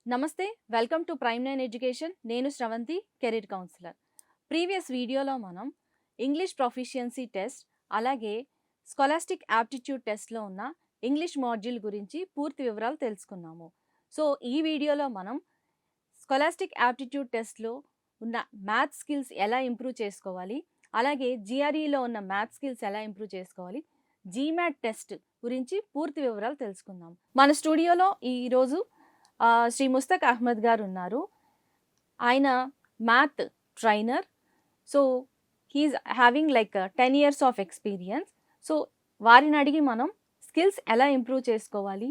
నమస్తే, welcome to ప్రైమ్9 education. నేను Sravanthi, career councillor. Previous వీడియోలో మనం ఇంగ్లీష్ ప్రొఫిషియన్సీ టెస్ట్ అలాగే స్కాలాస్టిక్ యాప్టిట్యూడ్ టెస్ట్లో ఉన్న ఇంగ్లీష్ మాడ్యూల్ గురించి పూర్తి వివరాలు తెలుసుకున్నాము. సో ఈ వీడియోలో మనం స్కాలాస్టిక్ యాప్టిట్యూడ్ టెస్ట్లో ఉన్న మ్యాథ్స్ స్కిల్స్ ఎలా ఇంప్రూవ్ చేసుకోవాలి, అలాగే జిఆర్ఈలో ఉన్న మ్యాథ్స్ స్కిల్స్ ఎలా ఇంప్రూవ్ చేసుకోవాలి, జీమాట్ టెస్ట్ గురించి పూర్తి వివరాలు తెలుసుకుందాం. మన స్టూడియోలో ఈరోజు శ్రీ ముస్తక్ అహ్మద్ గారు ఉన్నారు. ఆయన math trainer. So he is having like 10 years of experience. So వారిని అడిగి మనం స్కిల్స్ ఎలా ఇంప్రూవ్ చేసుకోవాలి,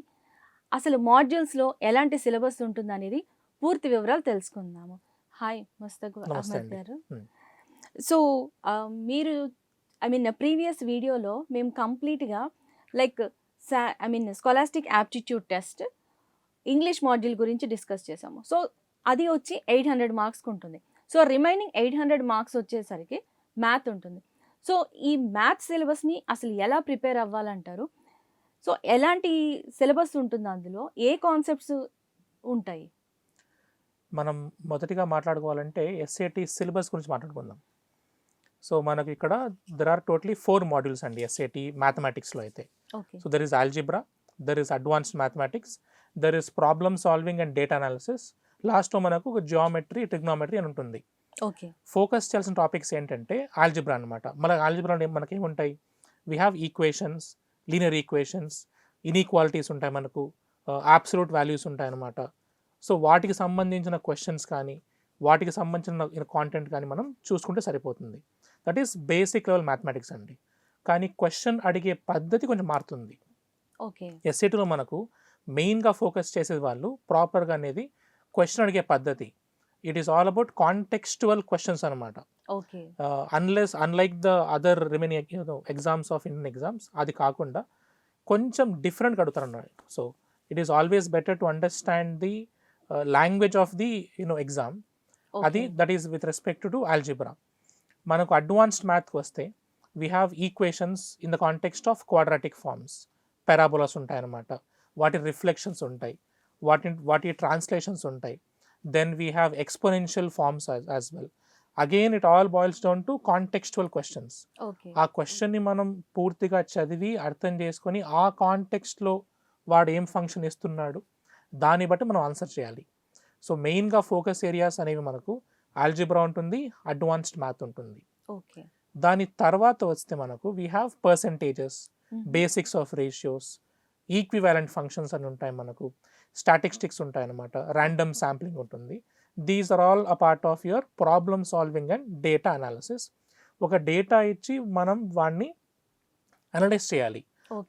అసలు మాడ్యూల్స్లో ఎలాంటి సిలబస్ ఉంటుంది అనేది పూర్తి వివరాలు తెలుసుకుందాము. హాయ్ ముస్తక్ అహ్మద్ గారు. సో మీరు ప్రీవియస్ వీడియోలో మేము కంప్లీట్గా like scholastic aptitude test English module గురించి డిస్కస్ చేసాము. సో అది వచ్చి 800 మార్క్స్కి ఉంటుంది. సో రిమైనింగ్ 800 మార్క్స్ వచ్చేసరికి మ్యాథ్ ఉంటుంది. సో ఈ మ్యాథ్ సిలబస్ని అసలు ఎలా ప్రిపేర్ అవ్వాలంటారు? సో ఎలాంటి సిలబస్ ఉంటుంది, అందులో ఏ కాన్సెప్ట్స్ ఉంటాయి? మనం మొదటిగా మాట్లాడుకోవాలంటే ఎస్ఏటి సిలబస్ గురించి మాట్లాడుకుందాం. సో మనకి ఇక్కడ దెర్ ఆర్ టోటలీ 4 మాడ్యూల్స్ అండి ఎస్ఏటి మ్యాథమెటిక్స్లో అయితే. So there is algebra, there is advanced mathematics, there is problem solving and data analysis, లాస్ట్లో మనకు ఒక జియోమెట్రీ, ట్రిగ్నోమెట్రీ అని ఉంటుంది. ఓకే, ఫోకస్ చేయాల్సిన టాపిక్స్ ఏంటంటే ఆల్జిబ్రా అనమాట. మన ఆల్జిబ్రాలో మనకి ఏముంటాయి? We have equations, linear equations, inequalities ఉంటాయి, మనకు అబ్సల్యూట్ వాల్యూస్ ఉంటాయి అన్నమాట. సో వాటికి సంబంధించిన క్వశ్చన్స్ కానీ వాటికి సంబంధించిన కాంటెంట్ కానీ మనం చూసుకుంటే సరిపోతుంది. That is basic level mathematics అండి. కానీ క్వశ్చన్ అడిగే పద్ధతి కొంచెం మారుతుంది. ఓకే, ఎస్ఏటీలో మనకు మెయిన్గా ఫోకస్ చేసేది వాళ్ళు ప్రాపర్గా అనేది క్వశ్చన్ అడిగే పద్ధతి. It is all about contextual questions అనమాట. Okay, unlike the other remaining exams of Indian exams అది కాకుండా కొంచెం డిఫరెంట్గా అడుగుతారు అన్నమాట. So it is always better to understand the language of the exam. అది that is with respect to algebra. మనకు advanced మ్యాథ్కి వస్తే we have equations in the context of quadratic forms, parabolas ఉంటాయి అన్నమాట, వాటి రిఫ్లెక్షన్స్ ఉంటాయి, వాటి ట్రాన్స్లేషన్స్ ఉంటాయి. Then we have exponential forms as well. Again it all boils down to contextual questions. ఆ క్వశ్చన్ని మనం పూర్తిగా చదివి అర్థం చేసుకొని ఆ కాంటెక్స్ట్లో వాడు ఏం ఫంక్షన్ ఇస్తున్నాడు దాన్ని బట్టి మనం ఆన్సర్ చేయాలి. సో మెయిన్గా ఫోకస్ ఏరియాస్ అనేవి మనకు ఆల్జిబ్రా ఉంటుంది, అడ్వాన్స్డ్ మ్యాథ్ ఉంటుంది. ఓకే, దాని తర్వాత వస్తే మనకు we have percentages, basics of ratios, equivalent functions అని ఉంటాయి, మనకు స్టాటిస్టిక్స్ ఉంటాయి అన్నమాట, ర్యాండమ్ శాంప్లింగ్ ఉంటుంది. These are all a part of your problem solving and data analysis. ఒక డేటా ఇచ్చి మనం వాడిని అనలైజ్ చేయాలి.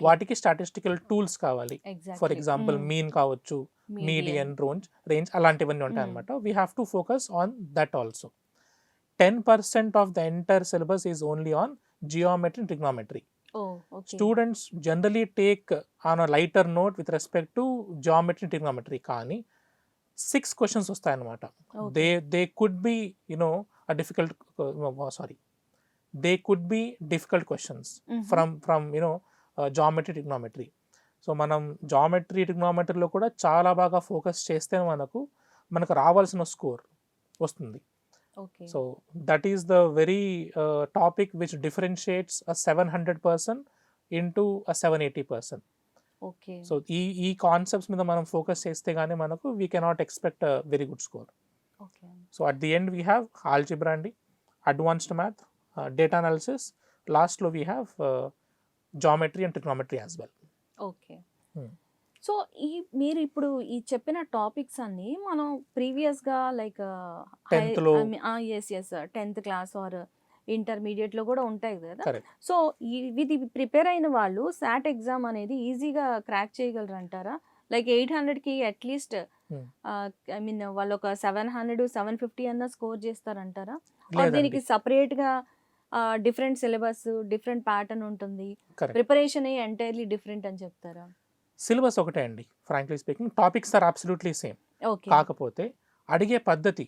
వాటికి స్టాటిస్టికల్ టూల్స్ కావాలి. ఫర్ ఎగ్జాంపుల్ మీన్ కావచ్చు, మీడియన్, రేంజ్ అలాంటివన్నీ ఉంటాయి అనమాట. We have to focus on that also. 10% of the entire syllabus is only on geometry, trigonometry. Students generally take on a lighter note with respect to geometry, trigonometry. కానీ 6 questions వస్తాయన్నమాట. They could be they could be difficult questions from geometry, trigonometry. So మనం geometry, ట్రిగ్నోమెట్రీలో కూడా చాలా బాగా focus చేస్తే మనకు రావాల్సిన score వస్తుంది. So that is the very topic which differentiates a 700% into a 780%. So ఈ కాన్సెప్ట్స్ మీద మనం ఫోకస్ చేస్తే కానీ మనకు we cannot expect a very good score. So at the end we have algebra అండి, అడ్వాన్స్డ్ మ్యాథ్, డేటా అనాలిసిస్, లాస్ట్లో we have geometry and trigonometry as well. Okay, so మీరు ఇప్పుడు ఈ చెప్పిన టాపిక్స్ అన్ని మనం ప్రీవియస్గా లైక్ 10th క్లాస్ ఆర్ ఇంటర్మీడియట్లో కూడా ఉంటాయి కదా. సో ఇది ప్రిపేర్ అయిన వాళ్ళు సాట్ ఎగ్జామ్ అనేది ఈజీగా క్రాక్ చేయగలరు అంటారా? లైక్ 800కి అట్లీస్ట్ వాళ్ళు ఒక 700, 750 అన్న స్కోర్ చేస్తారంటారా? దీనికి సపరేట్గా డిఫరెంట్ సిలబస్, డిఫరెంట్ ప్యాటర్న్ ఉంటుంది, ప్రిపరేషన్ ఎంటైర్లీ డిఫరెంట్ అని చెప్తారా? సిలబస్ ఒకటే అండి, frankly speaking. Topics are absolutely same. కాకపోతే అడిగే పద్ధతి,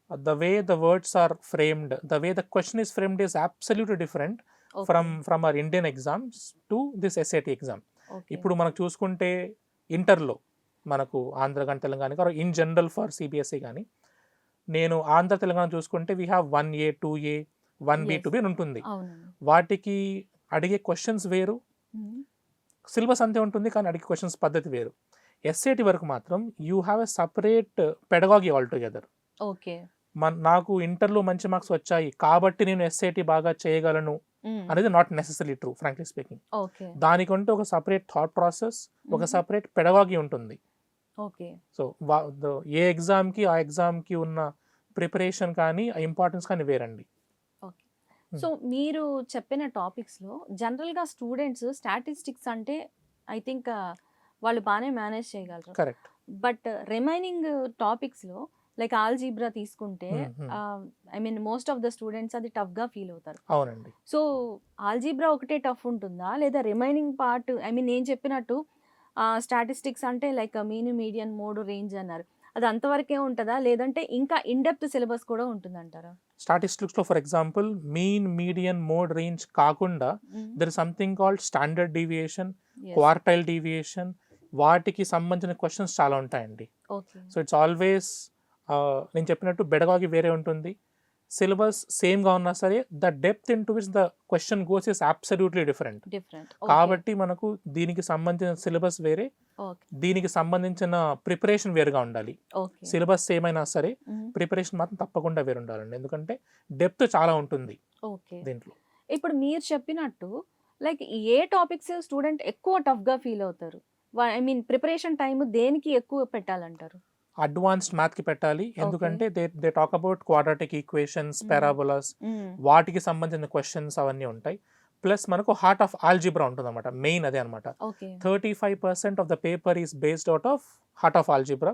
the way the words are framed, the way the question is framed is absolutely different from our Indian exams to this SAT exam. ఇప్పుడు మనకు చూసుకుంటే ఇంటర్లో మనకు ఆంధ్ర కానీ తెలంగాణ కానీ ఇన్ జనరల్ ఫర్ సిబిఎస్ఈ కానీ. నేను ఆంధ్ర తెలంగాణ చూసుకుంటే we have 1A 2A 1B Yes. 2B అని ఉంటుంది. అవునండి. వాటికి అడిగే క్వశ్చన్స్ వేరు, సిలబస్ అంతే ఉంటుంది కానీ అడిగే క్వశ్చన్స్ పద్ధతి వేరు. ఎస్ఏటి వరకు మాత్రం you have a separate pedagogy all together. Okay. నాకు ఇంటర్లో మంచి మార్క్స్ వచ్చాయి కాబట్టి నేను ఎస్ఏటి బాగా చేయగలను అనేది not necessary true, frankly speaking. Okay. దానికంటే ఒక సపరేట్ థాట్ ప్రాసెస్, ఒక సపరేట్ పెడగాగి ఉంటుంది. ఓకే. సో ఏ ఎగ్జామ్కి ఆ ఎగ్జామ్కి ఉన్న ప్రిపరేషన్ కానీ ఆ ఇంపార్టెన్స్ కానీ వేరండి. ఓకే. సో మీరు చెప్పిన టాపిక్స్లో జనరల్గా స్టూడెంట్స్ స్టాటిస్టిక్స్ అంటే ఐ థింక్ వాళ్ళు బాగానే మేనేజ్ చేయగలరు. కరెక్ట్. బట్ రిమైనింగ్ టాపిక్స్లో లైక్ ఆల్జీబ్రా తీసుకుంటే I mean most of the students అది టఫ్గా ఫీల్ అవుతారు. అవునండి. సో ఆల్జీబ్రా ఒకటే టఫ్ ఉంటుందా లేదా రిమైనింగ్ పార్ట్ ఐ మీన్ నేను చెప్పినట్టు స్టాటిస్టిక్స్ అంటే like mean median mode range అన్నారు, అది అంతవరకే ఉంటుందా లేదంటే ఇంకా ఇన్డెప్త్ సిలబస్ కూడా ఉంటుందంటారా? స్టాటిస్టిక్స్లో for example mean median mode range కాకుండా there is something called standard deviation, quartile deviation, వాటికి సంబంధించిన క్వశ్చన్స్ చాలా ఉంటాయండి. ఓకే. సో ఇట్స్ ఆల్వేస్ నేను చెప్పినట్టు బెడగాగి వేరే ఉంటుంది, సిలబస్ సేమ్గా ఉన్నా సరే the depth in to which the question goes is absolutely different. కాబట్టి మనకు దీనికి సంబంధించిన సిలబస్ వేరే, దీనికి సంబంధించిన ప్రిపరేషన్ వేరుగా ఉండాలి. సిలబస్ సేమ్ అయినా సరే ప్రిపరేషన్ మాత్రం తప్పకుండా వేరు ఉండాలండి, ఎందుకంటే డెప్త్ చాలా ఉంటుంది దీంట్లో. ఇప్పుడు మీరు చెప్పినట్టు లైక్ ఏ టాపిక్స్ స్టూడెంట్ ఎక్కువ టఫ్గా ఫీల్ అవుతారు, ఐ మీన్ ప్రిపరేషన్ టైం దేనికి ఎక్కువ పెట్టాలంటారు? అడ్వాన్స్డ్ మ్యాథ్కి పెట్టాలి, ఎందుకంటే they talk about quadratic equations, parabolas, వాటికి సంబంధించిన క్వశ్చన్స్ అవన్నీ ఉంటాయి. ప్లస్ మనకు హార్ట్ ఆఫ్ ఆల్జీబ్రా ఉంటుంది అనమాట, మెయిన్ అదే అనమాట. 35% of the paper is based out of heart of algebra,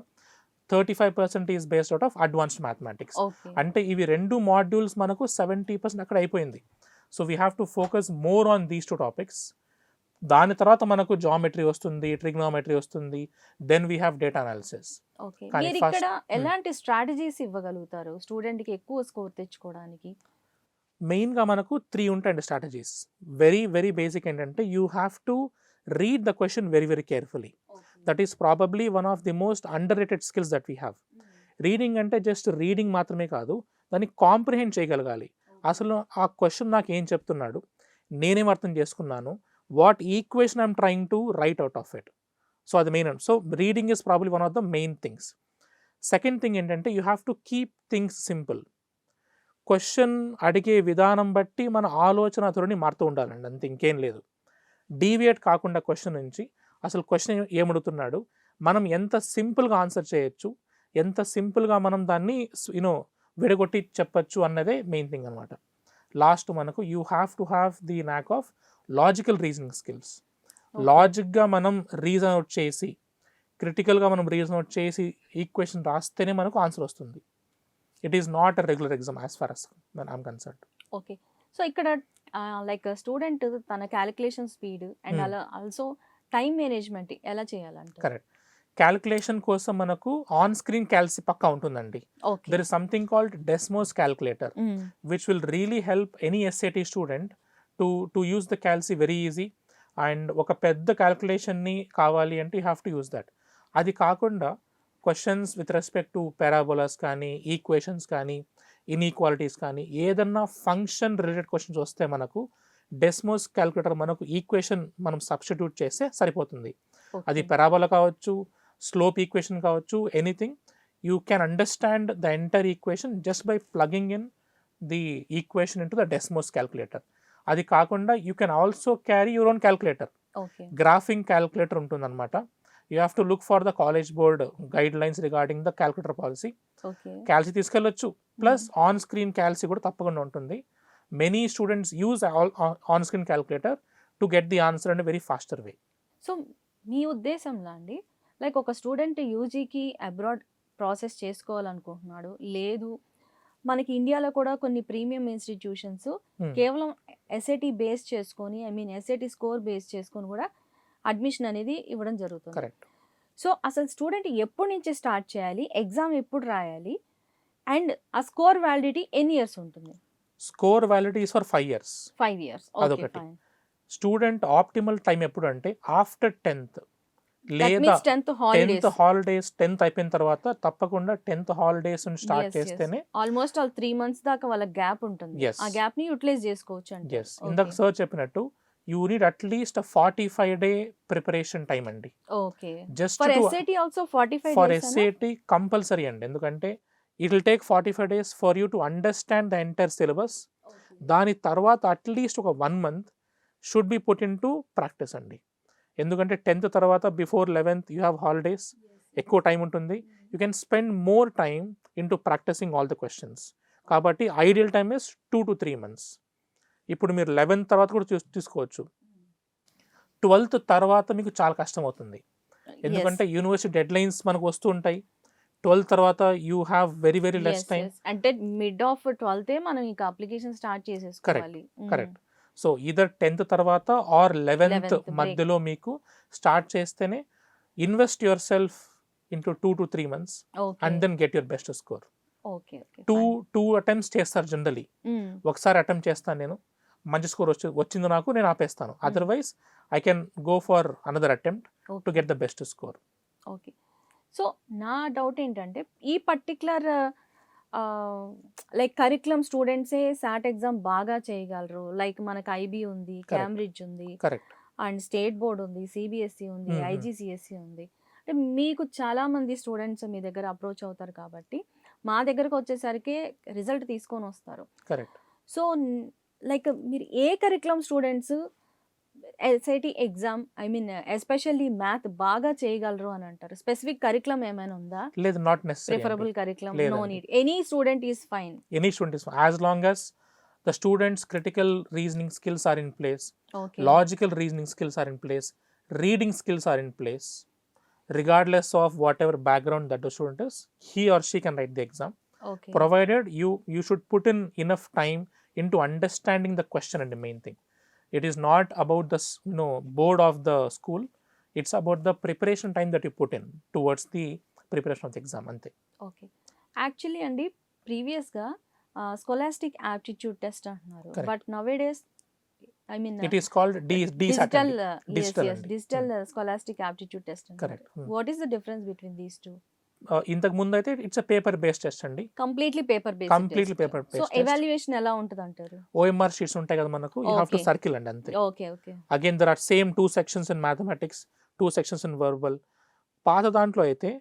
35% is based out of advanced mathematics. అంటే ఇవి రెండు మాడ్యూల్స్ మనకు 70% అక్కడ అయిపోయింది. So we have to focus more on these 2 topics. దాని తర్వాత మనకు జామెట్రీ వస్తుంది, ట్రిగ్నోమెట్రీ వస్తుంది, then we have data analysis. Okay. మీరు ఇక్కడ ఎలాంటి స్ట్రాటజీస్ ఇవ్వగలుగుతారు స్టూడెంట్కి ఎక్కువ స్కోర్ తెచ్చుకోవడానికి? మెయిన్గా మనకు 3 ఉంటాయండి స్ట్రాటజీస్. వెరీ వెరీ బేసిక్ ఏంటంటే you have to read the question very very carefully. That is probably one of the most under rated skills that we have. Reading అంటే జస్ట్ రీడింగ్ మాత్రమే కాదు, దాన్ని కాంప్రిహెండ్ చేయగలగాలి. అసలు ఆ క్వశ్చన్ నాకు ఏం చెప్తున్నాడు, నేనేం అర్థం చేసుకున్నాను, what equation I'm trying to write out of it. So అది main. So reading is probably one of the main things. Second thing ఏంటంటే you have to keep things simple. Question అడిగే విధానం బట్టి మన ఆలోచన ధోరణి మారుతూ ఉండాలండి, అంతే, ఇంకేం లేదు. డీవియేట్ కాకుండా క్వశ్చన్ నుంచి అసలు క్వశ్చన్ ఏమడుగుతున్నాడు, మనం ఎంత సింపుల్గా ఆన్సర్ చేయొచ్చు, ఎంత సింపుల్గా మనం దాన్ని విడగొట్టి చెప్పచ్చు అన్నదే మెయిన్ థింగ్ అనమాట. లాస్ట్ మనకు you have to have the knack of logical reasoning skills. లాజిక్గా మనం రీజన్ అవుట్ చేసి, క్రిటికల్గా మనం రీజన్ అవుట్ చేసి ఈక్వేషన్ రాస్తేనే మనకు ఆన్సర్ వస్తుంది. It is not a regular exam as far as I'm concerned. Okay. So ఇక్కడ లైక్ స్టూడెంట్ తన క్యాలిక్యులేషన్ స్పీడ్ అండ్ అలా ఆల్సో టైం మేనేజ్మెంట్ ఎలా చేయాలంటే? కరెక్ట్. క్యాలిక్యులేషన్ కోసం మనకు ఆన్ స్క్రీన్ క్యాల్సి పక్కా ఉంటుందండి. There is something called Desmos calculator which will really help any SAT student to use the calci very easy. And ఒక పెద్ద క్యాలిక్యులేషన్ని కావాలి అంటే you have to use that. అది కాకుండా questions with respect to parabolas కానీ, ఈక్వేషన్స్ కానీ, inequalities కానీ, ఏదన్నా ఫంక్షన్ రిలేటెడ్ క్వశ్చన్స్ వస్తే మనకు డెస్మోస్ క్యాలిక్యులేటర్ మనకు ఈక్వేషన్ మనం సబ్స్టిట్యూట్ చేస్తే సరిపోతుంది. అది పారాబోలా కావచ్చు, స్లోప్ ఈక్వేషన్ కావచ్చు, anything. You can understand the entire equation just by plugging in the equation into the Desmos calculator. అది కాకుండా you can also carry your own calculator. Graphing calculator ఉంటుందన్నమాట. You have to look for the college Board guidelines regarding the calculator policy. Calci తీసుకెళ్ళొచ్చు, plus on screen calci కూడా తప్పకుండా ఉంటుంది. Many students use on screen calculator to get the answer in very faster way. So మీ ఉద్దేశంలో అండి, like ఒక student యూజీకి abroad process చేసుకోవాలనుకుంటున్నాడు, లేదు మనకి ఇండియాలో కూడా కొన్ని ప్రీమియం ఇన్స్టిట్యూషన్స్ కేవలం ఎస్ఏటి బేస్ చేసుకొని, I mean SAT score base చేసుకొని కూడా అడ్మిషన్ అనేది ఇవ్వడం జరుగుతుంది. కరెక్ట్. సో అసలు స్టూడెంట్ ఎప్పటి నుంచి స్టార్ట్ చేయాలి, ఎగ్జామ్ ఎప్పుడు రాయాలి, అండ్ ఆ స్కోర్ వ్యాలిడిటీ ఎన్ని ఇయర్స్ ఉంటుంది? Score validity is for 5 years. 5 years. అదొకటి. స్టూడెంట్ ఆప్టిమల్ టైం ఎప్పుడు అంటే ఆఫ్టర్ 10th. దట్ లేదా మీన్స్ 10th హాలిడేస్. 10th అయిపోయిన తర్వాత తప్పకుండా 10th హాలిడేస్ స్టార్ట్ చేస్తేనే ఆల్మోస్ట్ ఆల్ 3 months దాకా వాళ్ళ గ్యాప్ ఉంటుంది. Yes. ఆ గ్యాప్ ని యూటిలైజ్ చేసుకోవచ్చు అంటే. ఎస్ ఇందాక సార్ చెప్పినట్టు you need at least 45 day preparation time అండి. Okay. Just for SAT also 45 for days SAT compulsory అండి, ఎందుకంటే it will take 45 days for you to understand the entire syllabus. దాని తర్వాత అట్లీస్ట్ ఒక 1 month should be put into practice అండి. ఎందుకంటే 10th తర్వాత before 11th you have holidays, ఎక్కువ time ఉంటుంది. You can spend more time into practicing all the questions. కాబట్టి ideal time is 2 to 3 months. ఇప్పుడు మీరు 11th తర్వాత కూడా తీసుకోవచ్చు. 12th తర్వాత మీకు చాలా కష్టం అవుతుంది, ఎందుకంటే యూనివర్సిటీ డెడ్ లైన్స్ మనకు వస్తూ ఉంటాయి. 12th తర్వాత you have very very less time. అంటే మిడ్ ఆఫ్ 12th మనం ఇంకా అప్లికేషన్ స్టార్ట్ చేసేసుకోవాలి. కరెక్ట్. సో ఈదర్ 10th తర్వాత ఆర్ 11th మధ్యలో మీకు స్టార్ట్ చేస్తేనే invest yourself into 2 to 3 months and then get your best score. Two attempts చేస్తారు generally. ఒకసారి అటెంప్ట్ చేస్తాను నేను, మంచి స్కోర్ వచ్చింది నాకు, నేను ఆపేస్తాను. Otherwise I can go for another attempt to get the best score. Okay. So నా డౌట్ ఏంటంటే ఈ పర్టికులర్ లైక్ కరికులం స్టూడెంట్సే సాట్ ఎగ్జామ్ బాగా చేయగలరు. లైక్ మనకు ఐబీ ఉంది, క్యాంబ్రిడ్జ్ ఉంది, కరెక్ట్, అండ్ స్టేట్ బోర్డ్ ఉంది, సిబిఎస్ఈ ఉంది, ఐజీసీఎస్ఈ ఉంది. అంటే మీకు చాలా మంది స్టూడెంట్స్ మీ దగ్గర అప్రోచ్ అవుతారు కాబట్టి మా దగ్గరకు వచ్చేసరికి రిజల్ట్ తీసుకొని వస్తారు. కరెక్ట్. సో లైక్ మీరు ఏ curriculum students SAT exam I mean especially math బాగా చేయగలరు అని అంటారు? స్పెసిఫిక్ కరికులం ఏమైనా ఉందా? లేదు, not necessary. Preferable curriculum no need, any student is fine. Any student is fine as long as the students critical reasoning skills are in place, okay. logical reasoning skills are in place, reading skills are in place, regardless of whatever background that the student is, he or she can write the exam, okay. provided you should put in enough time into understanding the question. And the main thing, it is not about the board of the school, it's about the preparation time that you put in towards the preparation of the exam ante. Okay. Actually అండి ప్రీవియస్గా scholastic aptitude test అంటున్నారు, Correct. But nowadays I mean It is called digital digital digital scholastic aptitude test. Correct. What is the difference between these two? ఇంతకు ముందు అయితే it's paper based test అండి, completely paper completely paper so based. Evaluation ఎలా ఉంటుంది అంటారు? OMR sheets ఉంటాయి కదా మనకు, you have to Okay. Circle అండి అంతే. Okay. Okay. Again there are same 2 sections in mathematics, 2 sections in verbal. పాత దాంట్లో అయితే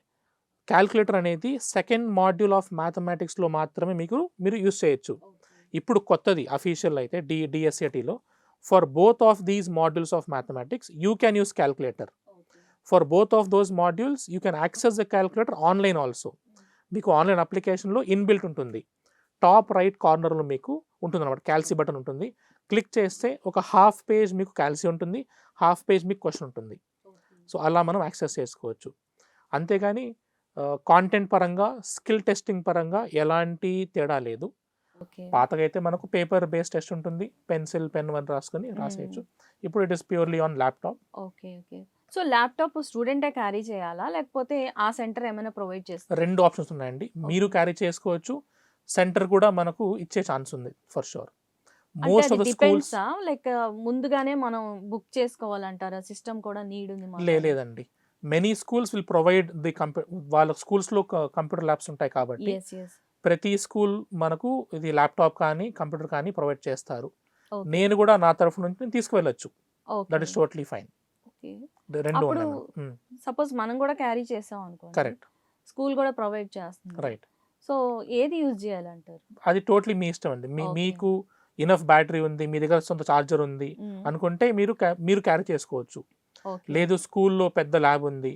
క్యాల్కులేటర్ అనేది సెకండ్ మాడ్యూల్ ఆఫ్ మ్యాథమెటిక్స్లో మాత్రమే మీరు యూస్ చేయొచ్చు. ఇప్పుడు కొత్తది అఫీషియల్ అయితే డిఎస్ఏటీలో for both of these modules of mathematics you can use calculator. For both of those modules you can access the calculator online also. మీకు ఆన్లైన్ అప్లికేషన్లో ఇన్బిల్ట్ ఉంటుంది, టాప్ రైట్ కార్నర్లో మీకు ఉంటుంది అనమాట, క్యాల్సీ బటన్ ఉంటుంది. క్లిక్ చేస్తే ఒక హాఫ్ పేజ్ మీకు క్యాల్సీ ఉంటుంది, హాఫ్ పేజ్ మీకు క్వశ్చన్ ఉంటుంది. సో అలా మనం యాక్సెస్ చేసుకోవచ్చు. అంతేగాని కాంటెంట్ పరంగా స్కిల్ టెస్టింగ్ పరంగా ఎలాంటి తేడా లేదు. ఓకే. పాతగా అయితే మనకు పేపర్ బేస్డ్ టెస్ట్ ఉంటుంది, పెన్సిల్ పెన్ వన్ రాసుకొని రాసేయచ్చు. ఇప్పుడు it is purely on laptop. Okay. Okay. So laptop స్టూడెంటే క్యారీ చేయాలా, లేకపోతే ఆ సెంటర్ ఏమైనా ప్రొవైడ్ చేస్తారు? 2 ఆప్షన్స్ ఉన్నాయండి, మీరు క్యారీ చేసుకోవచ్చు, సెంటర్ కూడా మనకు ఇచ్చే ఛాన్స్ ఉంది for sure. Most of the schools like ముందుగానే మనం బుక్ చేసుకోవాలంటారా? సిస్టమ్ కూడా నీడ్ ఉంది మాకు? లేదండి, many schools will provide the వాళ్ళ స్కూల్స్లో కంప్యూటర్ ల్యాబ్స్ ఉంటాయి కాబట్టి ఎస్ ఎస్. ప్రతి స్కూల్ మనకు ఇది ల్యాప్టాప్ కానీ కంప్యూటర్ కానీ ప్రొవైడ్ చేస్తారు. ఓకే. నేను కూడా నా తరఫు నుంచి తీసుకువెళ్ళొచ్చు, okay. That is totally fine. Okay. రెండు అప్పుడు ఉన్నాయి. సపోజ్ మనం కూడా క్యారీ చేసాం అనుకో, కరెక్ట్, స్కూల్ కూడా ప్రొవైడ్ చేస్తుంది, రైట్. సో ఏది యూజ్ చేయాలంటారు? అది టోటలీ మీ ఇష్టం అండి. Okay. మీకు ఇనఫ్ బ్యాటరీ ఉంది, మీ దగ్గర సొంత చార్జర్ ఉంది అనుకుంటే మీరు క్యారీ చేసుకోవచ్చు. ఓకే. లేదు స్కూల్లో పెద్ద ల్యాబ్ ఉంది,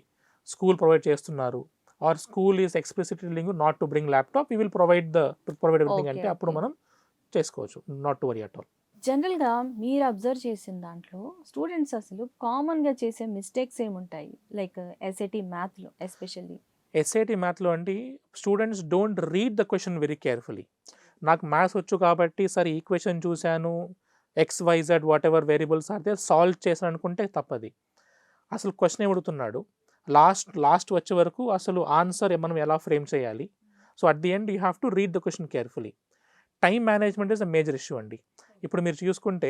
స్కూల్ ప్రొవైడ్ చేస్తున్నారు, or school is explicitly link not to bring laptop, you will provide everything Okay, అంటే అప్పుడు okay. మనం చేసుకోవచ్చు, not to worry at all. జనరల్గా మీరు అబ్జర్వ్ చేసిన దాంట్లో స్టూడెంట్స్ అసలు కామన్గా చేసే మిస్టేక్స్ ఏముంటాయి, లైక్ ఎస్ఏటి మ్యాథ్లో ఎస్పెషల్లీ? ఎస్ఐటి మ్యాథ్లో అండి students don't read the question very carefully. నాకు మ్యాథ్స్ వచ్చు కాబట్టి సరే ఈక్వేషన్ చూశాను, XYZ whatever variables are they solve చేశాను అనుకుంటే తప్పది. అసలు క్వశ్చన్ ఏమడుగుతున్నాడు, లాస్ట్ వచ్చే వరకు అసలు ఆన్సర్ మనం ఎలా ఫ్రేమ్ చేయాలి. So at the end you have to read the question carefully. Time management is a major issue అండి. ఇప్పుడు మీరు చూసుకుంటే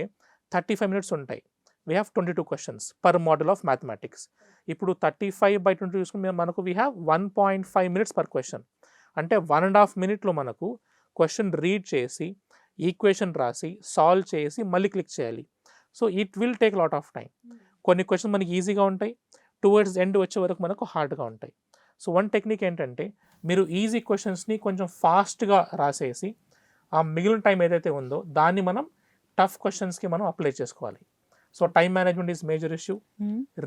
35 minutes ఉంటాయి, we have 22 questions per model of mathematics. ఇప్పుడు 35/20 చూసుకుని మనకు we have 1.5 minutes per question. అంటే 1.5 minute మనకు క్వశ్చన్ రీడ్ చేసి ఈక్వేషన్ రాసి సాల్వ్ చేసి మళ్ళీ క్లిక్ చేయాలి. So it will take lot of time. కొన్ని క్వశ్చన్ మనకి ఈజీగా ఉంటాయి, టువర్డ్స్ ఎండ్ వచ్చే వరకు మనకు హార్డ్గా ఉంటాయి. సో వన్ టెక్నిక్ ఏంటంటే మీరు ఈజీ క్వశ్చన్స్ని కొంచెం ఫాస్ట్గా రాసేసి ఆ మిగిలిన టైం ఏదైతే ఉందో దాన్ని మనం టఫ్ క్వశ్చన్స్కి మనం అప్లై చేసుకోవాలి. So time management is major issue.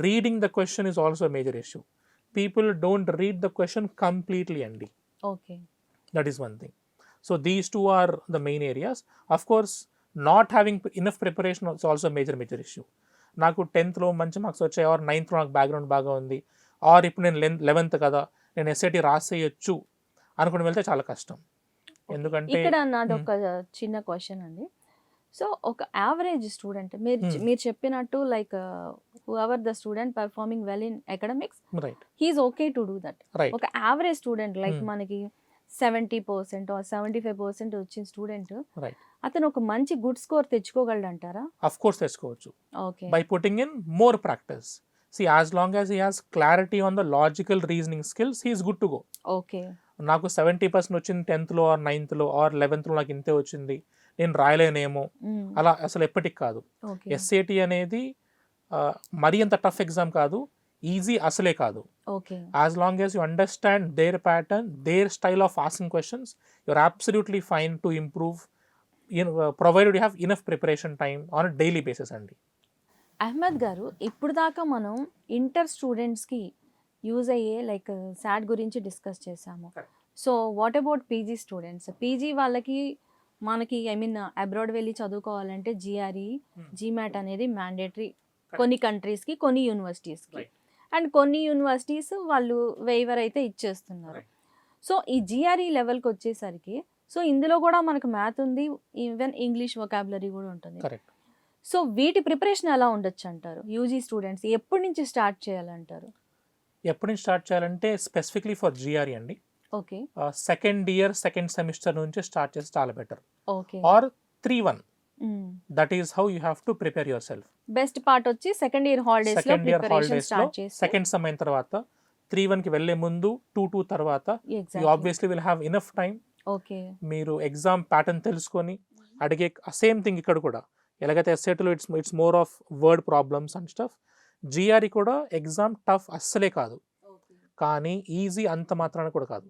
Reading the question is also major issue. People don't read the question completely అండి. Okay, that is one thing. So these two are the main areas. Of course not having enough preparation is also major issue. నాకు 10th మంచి marks వచ్చాయి, are 9th నాకు background బాగా ఉంది, are ఇప్పుడు నేను 11th కదా నేను SAT రాసేయచ్చు అనుకుని వెళ్తే చాలా కష్టం. ఎందుకంటే ఇక్కడ నాది ఒక చిన్న క్వశ్చన్ అండి. సో ఒక యావరేజ్ స్టూడెంట్ మీరు చెప్పినట్టు like whoever the student performing well in academics, right, he is okay to do that. Right, ఒక యావరేజ్ స్టూడెంట్ లైక్ మనకి 70% or 75% వచ్చిన స్టూడెంట్ రైట్, అతను ఒక మంచి గుడ్ స్కోర్ తెచ్చుకోగలడు అంటారా? అఫ్ కోర్స్ తెచ్చుకోవచ్చు okay, by putting in more practice. See, as long as he has clarity on the logical reasoning skills, he is good to go. Okay, నాకు 70% వచ్చింది 10th are 9th are 11th నాకు ఇంతే వచ్చింది, నేను రాయలేనేమో, అలా అసలు ఎప్పటికి కాదు. ఓకే, SAT అనేది మరీ అంత టఫ్ ఎగ్జామ్ కాదు, ఈజీ అసలే కాదు. Okay, as long as you understand their pattern, their style of asking questions, you're absolutely fine to improve, provided you have enough preparation time on a daily basis అండి. అహ్మద్ గారు, ఇప్పుడు దాకా మనం inter స్టూడెంట్స్కి use అయ్యే like సాట్ గురించి discuss చేసాము. So what about PG students? PG వాళ్ళకి మనకి అబ్రాడ్ వెళ్ళి చదువుకోవాలంటే GRE, GMAT అనేది మ్యాండేటరీ కొన్ని కంట్రీస్కి, కొన్ని యూనివర్సిటీస్కి. అండ్ కొన్ని యూనివర్సిటీస్ వాళ్ళు వెయివర్ అయితే ఇచ్చేస్తున్నారు. సో ఈ GRE లెవెల్కి వచ్చేసరికి సో ఇందులో కూడా మనకు మ్యాథ్ ఉంది, ఈవెన్ ఇంగ్లీష్ వొకాబులరీ కూడా ఉంటుంది. కరెక్ట్. సో వీటి ప్రిపరేషన్ ఎలా ఉండొచ్చు అంటారు? యూజీ స్టూడెంట్స్ ఎప్పటి నుంచి స్టార్ట్ చేయాలంటారు? ఎప్పటి నుంచి స్టార్ట్ చేయాలంటే స్పెసిఫిక్లీ ఫర్ GRE అండి, okay, second year second semester నుంచి స్టార్ట్ చేస్తే చాలా better. Okay, or 3-1, that is how you have to prepare yourself. Best part వచ్చి సెకండ్ ఇయర్ హాలిడేస్ లో సెకండ్ ఇయర్ ప్రిపరేషన్ హాలిడేస్ లో start చేసి second sem అయిన తర్వాత 3-1 కి వెళ్లే ముందు 2-2 తర్వాత you exactly, obviously will have enough time. Okay, మీరు ఎగ్జామ్ ప్యాటర్న్ తెలుసుకొని అడిగే సేమ్ థింగ్ ఇక్కడ కూడా ఎలాగైతే SATలో it's more of word problems and stuff, GRE కూడా ఎగ్జామ్ టఫ్ అస్సలే కాదు, కానీ ఈజీ అంత మాత్రాన కూడా కాదు.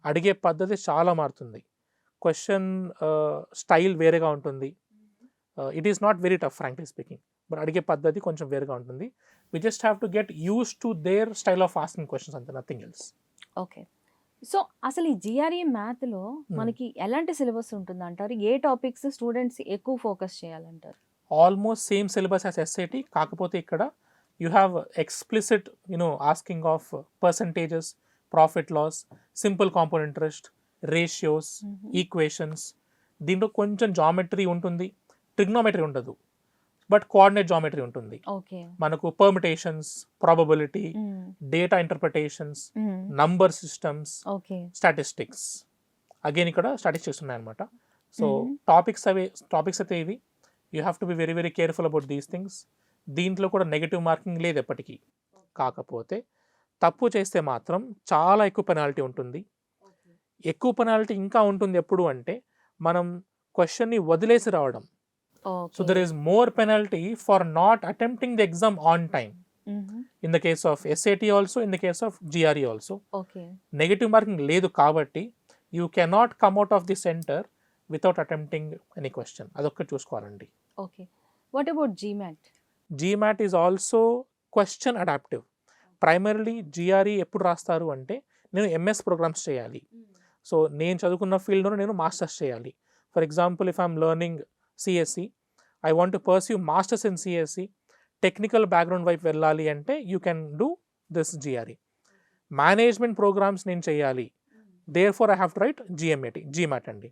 అడిగే పద్ధతి చాలా మారుతుంది, క్వశ్చన్ స్టైల్ వేరేగా ఉంటుంది. It is not very tough frankly speaking, but అడిగే పద్ధతి కొంచెం వేరేగా ఉంటుంది. We just have to get use to their style of asking questions అంతే, నథింగ్ ఎల్స్. ఓకే. సో అసలు ఈ GRE మ్యాథ్లో మనకి ఎలాంటి సిలబస్ ఉంటుంది అంటారు? ఏ టాపిక్స్ స్టూడెంట్స్ ఎక్కువ ఫోకస్ చేయాలంటారు? Almost same syllabus as SAT, కాకపోతే ఇక్కడ you have explicit asking of percentages, profit loss, simple compound interest, ratios, equations. దీంట్లో కొంచెం జామెట్రీ ఉంటుంది, ట్రిగ్నోమెట్రీ ఉండదు, బట్ కోఆర్డినేట్ జామెట్రీ ఉంటుంది. ఓకే, మనకు permutations, probability, data interpretations, number systems, okay, statistics. Again ఇక్కడ statistics ఉన్నాయన్నమాట. సో టాపిక్స్ అయితే ఇవి. You have to be very very careful about these things. దీంట్లో కూడా నెగిటివ్ మార్కింగ్ లేదు ఎప్పటికీ, కాకపోతే తప్పు చేస్తే మాత్రం చాలా ఎక్కువ పెనాల్టీ ఉంటుంది. ఎక్కువ పెనాల్టీ ఇంకా ఉంటుంది ఎప్పుడు అంటే మనం క్వశ్చన్ని వదిలేసి రావడం. So there is more penalty for not attempting the exam on time. In the case of SAT also, in the case of GRE also. Okay. Negative marking లేదు కాబట్టి you cannot come out of the center without attempting any question. అదొక్కటి చూసుకోవాలండి. Okay. What about GMAT? GMAT is also question adaptive. Primarily GRE ఎప్పుడు రాస్తారు అంటే నేను MS programmes చేయాలి, so నేను చదువుకున్న ఫీల్డ్లో నేను మాస్టర్స్ చేయాలి. For example if I'm learning CSE, I want to pursue masters in CSE, technical background వైపు వెళ్ళాలి అంటే you can do this GRE. Management programmes నేను చేయాలి, therefore I have to write GMAT అండి.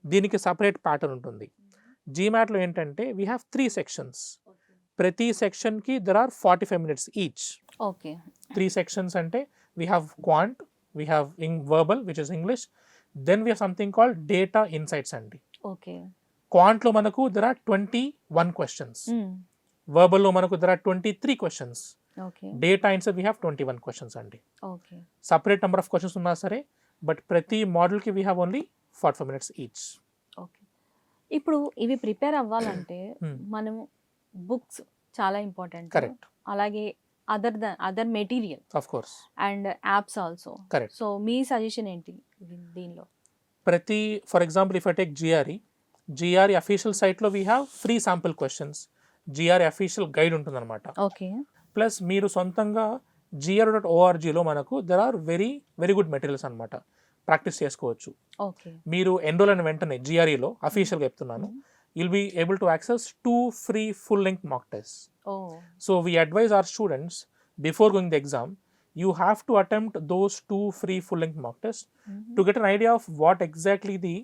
దీనికి సపరేట్ ప్యాటర్న్ ఉంటుంది. GMATలో ఏంటంటే we have 3 sections. ప్రతి సెక్షన్కి there are 45 minutes each. Okay, 3 sections అంటే we have quant, we have verbal which is English, then we have something called data insights అండి. Okay, క్వాంట్లో మనకు దెర్ ఆర్ 21 questions. వర్బల్లో మనకు there are 23 questions. Okay. Data answer we have 21 questions అండి. Okay. Separate number of questions ఉన్నా సరే, but ప్రతి మోడల్కి we have only 45 minutes each. Okay. ఇప్పుడు ఇవి ప్రిపేర్ అవ్వాలంటే మనం బుక్స్ చాలా ఇంపార్టెంట్. కరెక్ట్. అలాగే other material of course. And apps also. Correct. So మీ సజెషన్ ఏంటి దీనిలో? ప్రతి for example if I take GRE official సైట్లో we have free sample questions. GRE official guide ఉంటుందన్నమాట. ఓకే. ప్లస్ మీరు సొంతంగా GR.orgలో మనకు there are very very good materials అనమాట, ప్రాక్టీస్ చేసుకోవచ్చు. ఓకే. మీరు ఎన్రోల్ అయిన వెంటనే GREలో అఫీషియల్గా చెప్తున్నాను, you'll be able to access 2 free full-length mock tests. Oh. So we advise our students before going the exam, you have to attempt those 2 free full-length mock tests to get an idea of what exactly the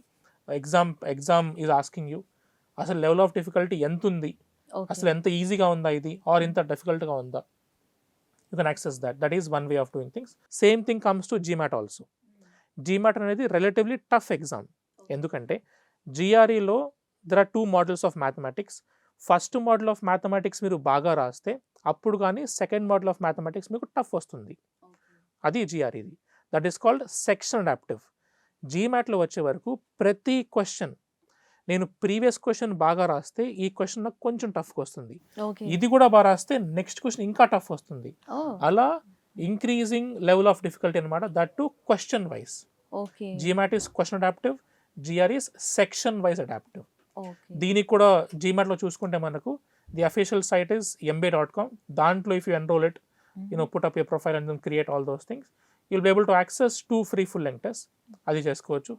exam is asking you. అసలు level of difficulty ఎంత ఉంది, అసలు ఎంత ఈజీగా ఉందా ఇది, are ఇంత డిఫికల్ట్గా ఉందా, you can access that. That is one way of doing things. Same thing comes to GMAT also. GMAT అనేది రిలేటివ్లీ టఫ్ ఎగ్జామ్. ఎందుకంటే GREలో there are 2 models of mathematics. First model of mathematics మీరు బాగా రాస్తే అప్పుడు కానీ సెకండ్ మోడల్ ఆఫ్ మ్యాథమెటిక్స్ మీకు tough వస్తుంది. అది GREది. That is called section adaptive. GMATలో వచ్చే వరకు ప్రతి క్వశ్చన్ నేను ప్రీవియస్ క్వశ్చన్ బాగా రాస్తే ఈ క్వశ్చన్ నాకు కొంచెం టఫ్గా వస్తుంది, ఇది కూడా బాగా రాస్తే నెక్స్ట్ క్వశ్చన్ ఇంకా టఫ్ వస్తుంది. అలా ఇంక్రీజింగ్ లెవెల్ ఆఫ్ డిఫికల్టీ అనమాట. That to question wise. GMAT is question adaptive, GRE is section wise adaptive. దీనికి కూడా GMATలో చూసుకుంటే మనకు the official site is mba.com. దాంట్లో if you enrol it, put up your profile and create all those things, you'll be able to access 2 free full-length tests. అది చేసుకోవచ్చు.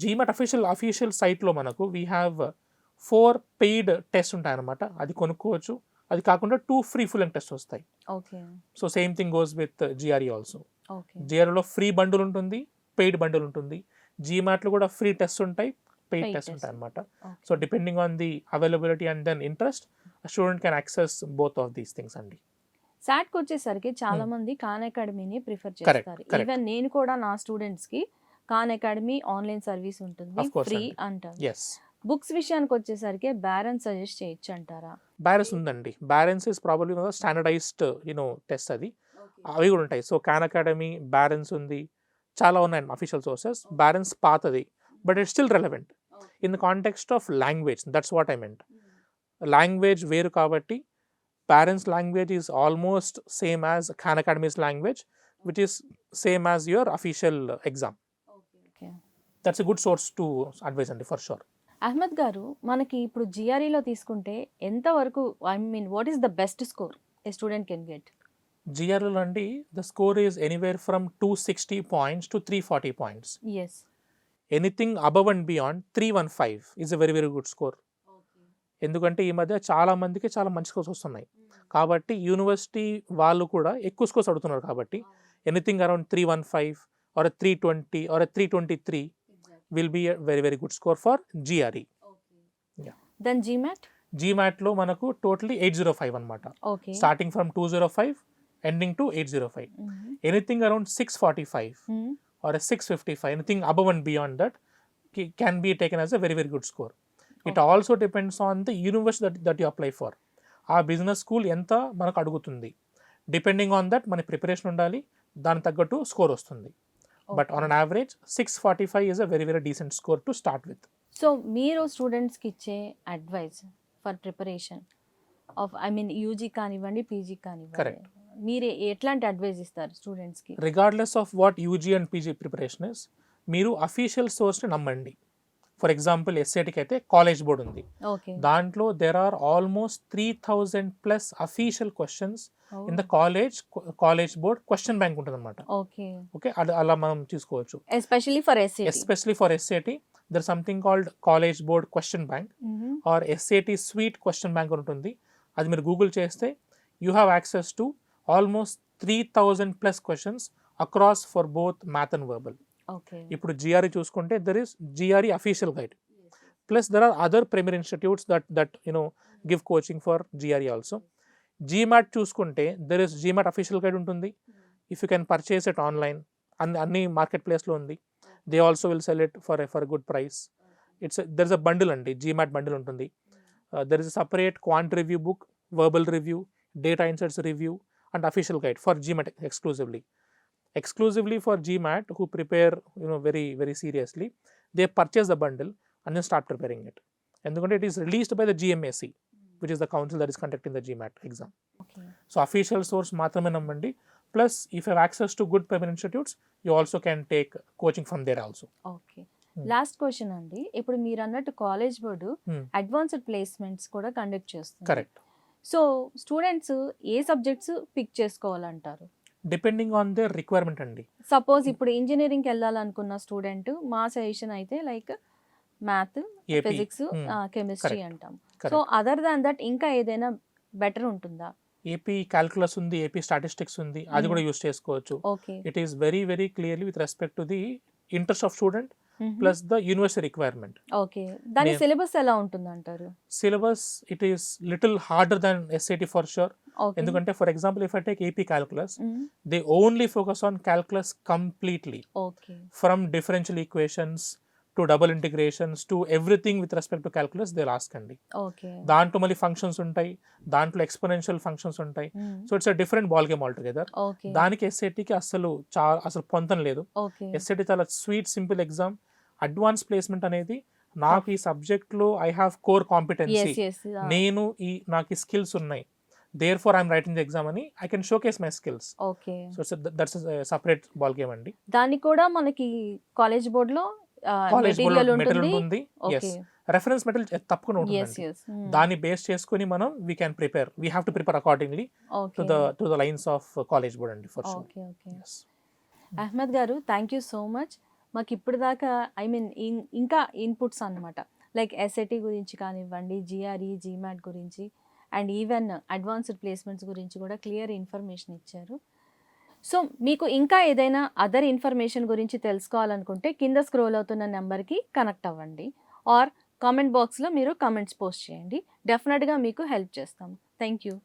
GMAT official సైట్లో మనకు we have 4 paid test ఉంటాయన్నమాట, అది కొనుక్కోవచ్చు. అది కాకుండా 2 free full-length tests వస్తాయి. So same thing goes with GRE also. GREలో ఫ్రీ బండిల్ ఉంటుంది, పెయిడ్ బండిల్ ఉంటుంది. GMATలో కూడా ఫ్రీ టెస్ట్ ఉంటాయి, పెయిడ్ టెస్ట్ ఉంటాయి అనమాట. So depending on the availability and then interest, student can access both of these things అండి. సాట్కి వచ్చేసరికి చాలా మంది ఖాన్ అకాడమీని ప్రిఫర్ చేస్తారు. ఈవెన్ నేను కూడా నా స్టూడెంట్స్ కి ఖాన్ అకాడమీ ఆన్లైన్ సర్వీస్ ఉంటుంది, ఫ్రీ అంటారు. బుక్స్ విషయానికి వచ్చేసరికి బ్యారన్ సజెస్ట్ చేయొచ్చు అంటారా? బ్యారన్స్ ఉందండి. Barron's is probably standardised test, అది అవి కూడా ఉంటాయి. సో ఖాన్ అకాడమీ, బ్యారన్స్ ఉంది, చాలా ఉన్నాయి అఫీషియల్ సోర్సెస్. బ్యారన్స్ పాతది, but it's still relevant in the context of language. That's what I meant. Language వేరు కాబట్టి Barron's language is almost same as Khan Academy's language, which is same as your official exam. That's a good source to advise అండి, for sure. Ahmed గారు, మనకి ఇప్పుడు GREలో తీసుకుంటే ఎంత వరకు, I mean what is the best score a student can get? GREలో అండి the score is anywhere from 260 points to 340 points. Yes. Anything above and beyond 315 is a very very good score. ఎందుకంటే ఈ మధ్య చాలా మందికి చాలా మంచి స్కోర్స్ వస్తున్నాయి కాబట్టి యూనివర్సిటీ వాళ్ళు కూడా ఎక్కువ స్కోర్స్ అడుగుతున్నారు కాబట్టి anything around 315 or 320 or 323 will be a very very good score for GRE. Then GMAT లో మనకు టోటలీ 805 అన్నమాట. Starting from 205 ending to 805. Anything around 645 or a 655, anything above and beyond that can be taken as a very very good score. It also depends on the university that you apply for. ఆ business school ఎంత మనకు అడుగుతుంది, depending on that మన preparation ఉండాలి, దాని తగ్గట్టు score వస్తుంది. But on an average 645 is a very very decent score to start with. So మీరు స్టూడెంట్స్కి ఇచ్చే advice for preparation of, I mean UG కానివ్వండి, పీజీ కానివ్వండి, మీరు ఎట్లాంటి అడ్వైస్ ఇస్తారు స్టూడెంట్స్కి? Regardless of what UG and PG preparation is, మీరు అఫీషియల్ సోర్స్ని నమ్మండి. ఫర్ ఎగ్జాంపుల్ SATకి అయితే కాలేజ్ బోర్డ్ ఉంది, దాంట్లో there are almost 3000+ official questions in the college board question bank ఉంటుంది అనమాట. ఓకే, అలా మనం చూసుకోవచ్చు. Especially for SAT there something called college board question bank or SAT suite question bank ఉంటుంది. అది మీరు గూగుల్ చేస్తే you have access to almost 3000+ questions across for both math and verbal. ఇప్పుడు GRE చూసుకుంటే there is GRE official guide, plus there are other premier institutes that give coaching for GRE also. GMAT చూసుకుంటే there is GMAT official guide ఉంటుంది, if you can purchase it online, అన్ని market ప్లేస్లో ఉంది. they also will sell it for a good price. there is a bundle అండి, GMAT bundle ఉంటుంది. there is a separate quant review book verbal review, data insights review, and official guide for GMAT exclusively. Exclusively for GMAT, who prepare very very seriously, they purchase the bundle and then start preparing it. ఎందుకంటే it is released by the GMAC, which is the council that is conducting the GMAT exam. Okay. So official source మాత్రమే నమ్మండి. Plus, if you have access to good private institutes, you also can take coaching from there also. ఓకే. Last question అండి, ఇప్పుడు మీరు అన్నట్టు college board Hmm. Advanced placements కూడా conduct చేస్తుంది. Correct. సో స్టూడెంట్స్ ఏ సబ్జెక్ట్స్ పిక్ చేసుకోవాలంటారు? Depending on their requirement అండి. సపోజ్ ఇప్పుడు ఇంజనీరింగ్కి వెళ్ళాలనుకున్న స్టూడెంట్ మా సజెషన్ అయితే like math, AP. Physics, chemistry Correct. అంటాం. So Correct. Other than that ఇంకా ఏదైనా బెటర్ ఉంటుందా? AP క్యాల్కులస్ ఉంది, AP స్టాటిస్టిక్స్ ఉంది, అది కూడా యూస్ చేసుకోవచ్చు. Okay. It is very very clearly with respect to the interest of student plus the university requirement. Okay. దాని నేను- సిలబస్ ఎలా ఉంటుంది అంటారు? Syllabus, it is little harder than SAT for sure. Okay. ఎందుకంటే for example, if I take AP calculus, hmm. they only focus on calculus completely, okay. from differential equations to double integrations to everything with respect to calculus they'll ask అండి. ఓకే. దాంట్లో మళ్ళీ functions ఉంటాయి, దాంట్లో exponential functions ఉంటాయి. మ్మ్. So it's a different ball game all together. Okay. దానికి ఎస్ఏటికి అసలు పొంతం లేదు. ఓకే. ఎస్ఏటి చాలా sweet simple exam. Advance placement అనేది నాకు ఈ సబ్జెక్ట్లో I have core competency, yes yes నేను నాకు ఈ స్కిల్స్ ఉన్నాయి, therefore I'm writing the exam అని I can showcase my skills. Okay. So that's separate ball game అండి. దానికి కూడా మనకి కాలేజ్ బోర్డ్ లో కాలేజ్ మెటీరియల్ మెటీరియల్ ఉంటుంది. ఉంటుంది. ఓకే. రెఫరెన్స్ మెటీరియల్ తప్పకుండా yes ఉంటుంది. yes దాన్ని బేస్ చేసుకుని మనం we can prepare, we have to prepare accordingly okay. To the lines of college board అండి for sure. Okay. Okay. Ahmed గారు, థ్యాంక్ యూ సో మచ్. మాకు ఇప్పుడు దాకా ఐ మీన్ ఇంకా ఇన్పుట్స్ అన్నమాట, లైక్ ఎస్ఐటి గురించి కానివ్వండి, జిఆర్ఈ, జిమాట్ గురించి అండ్ ఈవెన్ అడ్వాన్స్డ్ ప్లేస్మెంట్స్ గురించి కూడా క్లియర్ ఇన్ఫర్మేషన్ ఇచ్చారు. సో మీకు ఇంకా ఏదైనా అదర్ ఇన్ఫర్మేషన్ గురించి తెలుసుకోవాలనుకుంటే కింద స్క్రోల్ అవుతున్న నెంబర్కి కనెక్ట్ అవ్వండి, ఆర్ కామెంట్ బాక్స్లో మీరు కామెంట్స్ పోస్ట్ చేయండి. డెఫినెట్గా మీకు హెల్ప్ చేస్తాము. Thank you.